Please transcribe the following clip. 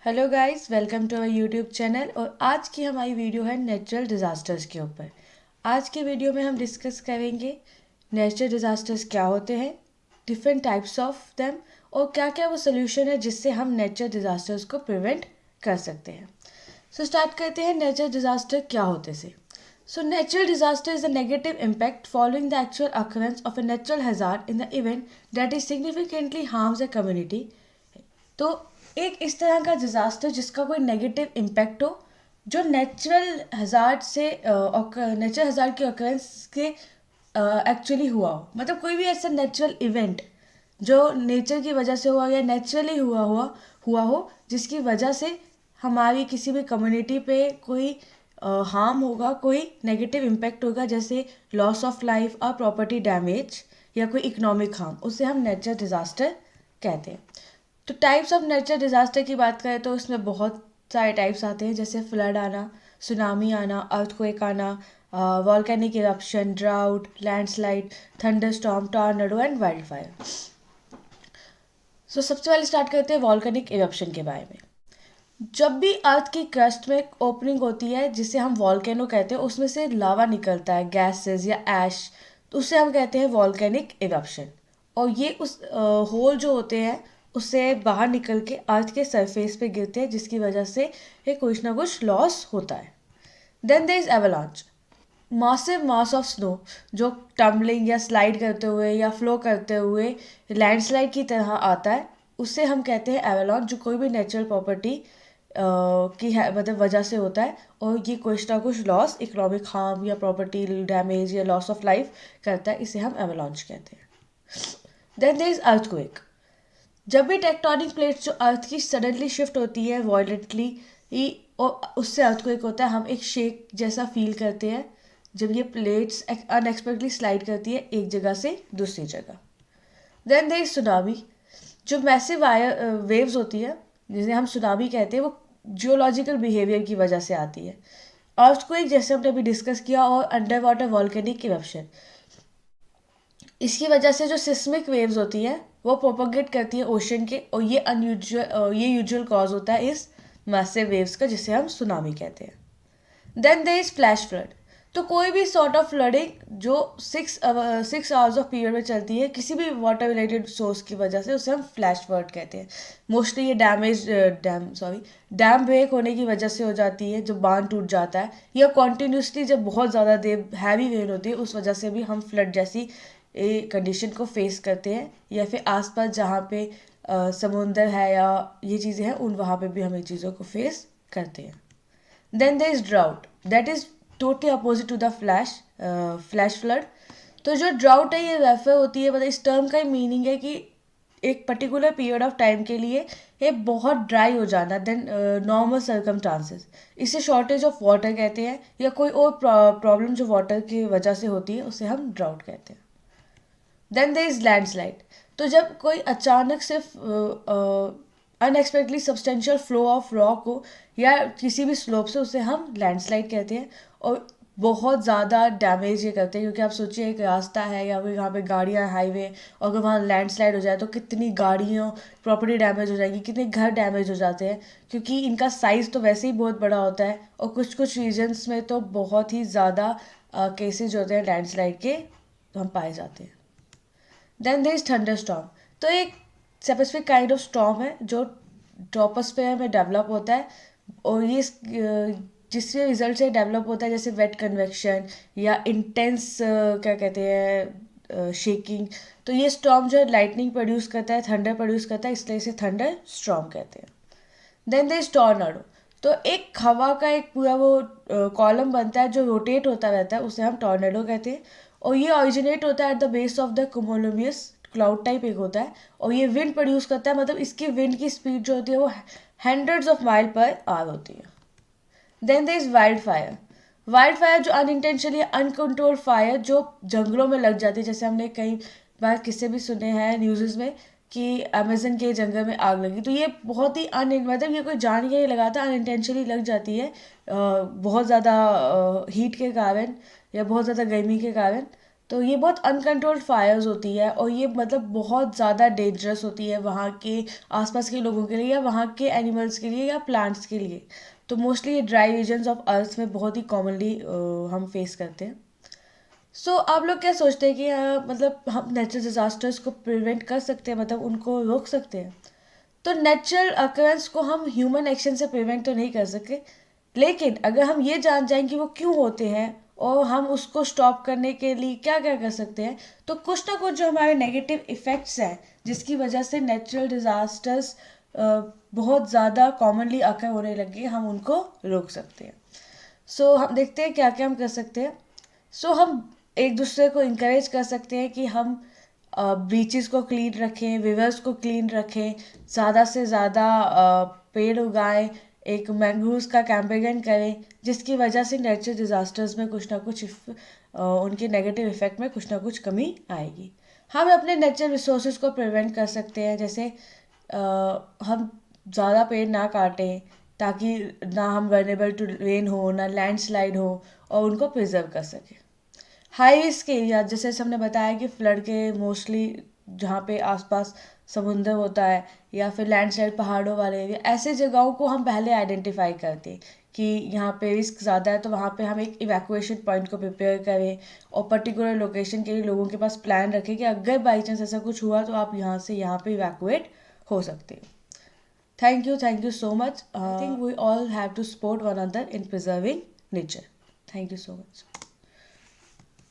Hello guys, welcome to our YouTube channel. और आज की हमारी वीडियो है नेचुरल डिज़ास्टर्स के ऊपर। आज के वीडियो में हम डिस्कस करेंगे नेचुरल डिज़ास्टर्स क्या होते हैं, डिफरेंट टाइप्स ऑफ देम, और क्या क्या वो सोल्यूशन है जिससे हम नेचुरल डिज़ास्टर्स को प्रिवेंट कर सकते हैं। सो स्टार्ट करते हैं नेचुरल डिज़ास्टर क्या होते से। So natural disaster is a negative impact following the actual occurrence of a natural hazard in the event that is significantly harms a community। तो एक इस तरह का डिज़ास्टर जिसका कोई नेगेटिव इम्पैक्ट हो, जो नेचुरल हज़ार्ड से नेचुरल हज़ार्ड के ऑकरेंस के एक्चुअली हुआ हो, मतलब कोई भी ऐसा नेचुरल इवेंट जो नेचर की वजह से हुआ या नेचुरली हुआ हो जिसकी वजह से हमारी किसी भी कम्युनिटी पे कोई हार्म होगा, कोई नेगेटिव इम्पैक्ट होगा, जैसे लॉस ऑफ लाइफ और प्रॉपर्टी डैमेज या कोई इकोनॉमिक हार्म, उसे हम नेचुरल डिज़ास्टर कहते हैं। तो टाइप्स ऑफ नेचुरल डिज़ास्टर की बात करें तो इसमें बहुत सारे टाइप्स आते हैं, जैसे फ्लड आना, सुनामी आना, अर्थक्वेक आना, volcanic eruption, drought, landslide, thunderstorm, tornado and wild fire. So सबसे पहले स्टार्ट करते हैं वॉल्केनिक इरप्शन के बारे में। जब भी अर्थ की क्रस्ट में ओपनिंग होती है जिसे हम वॉल्केनो कहते हैं, उसमें से लावा निकलता है, गैसेस या ऐश, तो उसे हम कहते हैं वॉल्केनिक इरप्शन। और ये उस होल जो होते हैं उससे बाहर निकल के अर्थ के सरफेस पे गिरते हैं, जिसकी वजह से ये कुछ ना कुछ लॉस होता है। Then there is avalanche, massive mass of snow जो टम्बलिंग या स्लाइड करते हुए या फ्लो करते हुए लैंडस्लाइड की तरह आता है, उससे हम कहते हैं एवलांच, जो कोई भी नेचुरल प्रॉपर्टी की है मतलब वजह से होता है, और ये कुछ ना कुछ लॉस, इकोनॉमिक हार्म या प्रॉपर्टी डैमेज या लॉस ऑफ लाइफ करता है, इसे हम एवलांच कहते हैं। देन देयर इज अर्थक्वेक, जब भी टेक्टोनिक प्लेट्स जो अर्थ की सडनली शिफ्ट होती है वायलेंटली, और उससे अर्थक्वेक होता है, हम एक शेक जैसा फील करते हैं जब ये प्लेट्स अनएक्सपेक्टली स्लाइड करती है एक जगह से दूसरी जगह। देन देयर इज सुनामी, जो मैसिव वेव्स होती है जिसे हम सुनामी कहते हैं, वो जियोलॉजिकल बिहेवियर की वजह से आती है। अर्थक्वेक जैसे हमने अभी डिस्कस किया, और अंडर वाटर वॉल्केनिक इरप्शन, इसकी वजह से जो सिस्मिक वेव्स होती हैं वो प्रोपोगेट करती है ओशन के, और ये यूजुअल कॉज होता है इस मैसिव वेव्स का, जिसे हम सुनामी कहते हैं। Then there is flash flood, तो कोई भी सॉर्ट ऑफ फ्लडिंग जो 6 आवर्स ऑफ पीरियड में चलती है किसी भी वाटर रिलेटेड सोर्स की वजह से, उसे हम फ्लैश फ्लड कहते हैं। मोस्टली ये डैम ब्रेक होने की वजह से हो जाती है, जब बांध टूट जाता है, या कॉन्टीन्यूसली जब बहुत ज़्यादा देर हैवी रेन होती है, उस वजह से भी हम फ्लड जैसी कंडीशन को फेस करते हैं। या फिर आसपास जहाँ पे समुंदर है या ये चीज़ें हैं, उन वहाँ पे भी हम इन चीज़ों को फेस करते हैं। Then there is drought, that is totally opposite to the flash flood. तो जो ड्राउट है ये रेफर होती है, मतलब इस टर्म का ही मीनिंग है कि एक पर्टिकुलर पीरियड ऑफ टाइम के लिए ये बहुत ड्राई हो जाना, देन नॉर्मल सर्कमस्टांसेस, इसे शॉर्टेज ऑफ वाटर कहते हैं, या कोई और प्रॉब्लम जो वाटर की वजह से होती है उसे हम ड्राउट कहते हैं। देन देयर इज लैंडस्लाइड, तो जब कोई अचानक सिर्फ अनएक्सपेक्टली सब्सटेंशियल फ्लो ऑफ रॉक हो या किसी भी स्लोप से, उसे हम लैंडस्लाइड कहते हैं, और बहुत ज़्यादा डैमेज ये करते हैं। क्योंकि आप सोचिए एक रास्ता है या फिर यहाँ पे गाड़ियाँ हाईवे, और अगर वहाँ लैंडस्लाइड हो जाए तो कितनी गाड़ियों प्रॉपर्टी डैमेज हो जाएगी, कितने घर डैमेज हो जाते हैं, क्योंकि इनका साइज़ तो वैसे ही बहुत बड़ा होता है, और कुछ कुछ रीजन्स में तो बहुत ही ज़्यादा केसेज होते हैं लैंडस्लाइड के, हम पाए जाते हैं। देन देयर इज थंडरस्टॉर्म, तो एक स्पेसिफिक काइंड ऑफ स्टॉर्म है जो ट्रोपोस्फेयर में डेवलप होता है, और ये जिसके रिजल्ट से डेवलप होता है, जैसे वेट कन्वेक्शन या इंटेंस क्या कहते हैं शेकिंग। तो ये स्टॉर्म जो है लाइटनिंग प्रोड्यूस करता है, थंडर प्रोड्यूस करता है, इसलिए इसे थंडर स्टॉर्म कहते हैं। देन देयर इज टॉर्नाडो, तो एक हवा का एक पूरा वो कॉलम बनता है जो रोटेट होता रहता है, उसे हम टॉर्नेडो कहते हैं, और ये ऑरिजिनेट होता है at the base of the cumulonimbus cloud type एक होता है, और ये विंड प्रोड्यूस करता है, मतलब इसकी विंड की स्पीड जो होती है वो hundreds of mile per hour होती है। Then there is wild fire, wild fire जो अनइंटेंशनली अनकंट्रोल्ड फायर जो जंगलों में लग जाती है, जैसे हमने कई बार किस्से भी सुने हैं न्यूज़ में कि अमेजन के जंगल में आग लगी, तो ये बहुत ही मतलब ये कोई जान के नहीं लगाता, अनइंटेंशनली लग जाती है बहुत ज़्यादा हीट के कारण या बहुत ज़्यादा गर्मी के कारण। तो ये बहुत अनकंट्रोल्ड फायर्स होती है और ये मतलब बहुत ज़्यादा डेंजरस होती है वहाँ के आसपास के लोगों के लिए या वहाँ के एनिमल्स के लिए या प्लांट्स के लिए। तो मोस्टली ये ड्राई रीजन्स ऑफ अर्थ में बहुत ही कॉमनली हम फेस करते हैं। सो आप लोग क्या सोचते हैं कि मतलब हम नेचुरल डिज़ास्टर्स को प्रिवेंट कर सकते हैं, मतलब उनको रोक सकते हैं? तो नेचुरल अकरेंस को हम ह्यूमन एक्शन से प्रिवेंट तो नहीं कर सकते, लेकिन अगर हम ये जान जाएं कि वो क्यों होते हैं और हम उसको स्टॉप करने के लिए क्या क्या कर सकते हैं, तो कुछ ना कुछ जो हमारे नेगेटिव इफ़ेक्ट्स हैं जिसकी वजह से नेचुरल डिज़ास्टर्स बहुत ज़्यादा कॉमनली अकर होने लगे, हम उनको रोक सकते हैं। सो हम देखते हैं क्या क्या हम कर सकते हैं। सो हम एक दूसरे को इंकरेज कर सकते हैं कि हम बीचेस को क्लीन रखें, रिवर्स को क्लीन रखें, ज़्यादा से ज़्यादा पेड़ उगाएं, एक मैंग्रोव्स का कैंपेन करें, जिसकी वजह से नेचुरल डिज़ास्टर्स में कुछ ना कुछ उनके नेगेटिव इफ़ेक्ट में कुछ ना कुछ कमी आएगी। हम अपने नेचुरल रिसोर्सेज को प्रिवेंट कर सकते हैं, जैसे हम ज़्यादा पेड़ ना काटें ताकि ना हम वनरेबल टू रेन हो, ना लैंडस्लाइड हो, और उनको प्रिजर्व कर सकें। हाई रिस्क एरिया, जैसे हमने बताया कि फ्लड के मोस्टली जहाँ पे आसपास समुंदर होता है या फिर लैंडस्लाइड पहाड़ों वाले एरिया, ऐसे जगहों को हम पहले आइडेंटिफाई करते हैं कि यहाँ पे रिस्क ज़्यादा है, तो वहाँ पे हम एक इवैक्यूएशन पॉइंट को प्रिपेयर करें और पर्टिकुलर लोकेशन के लिए लोगों के पास प्लान रखें कि अगर बाई चांस ऐसा कुछ हुआ तो आप यहाँ से यहाँ पे इवैक्यूएट हो सकते हो। Thank you so much. I think we all have to support one another in preserving nature. Thank you so much.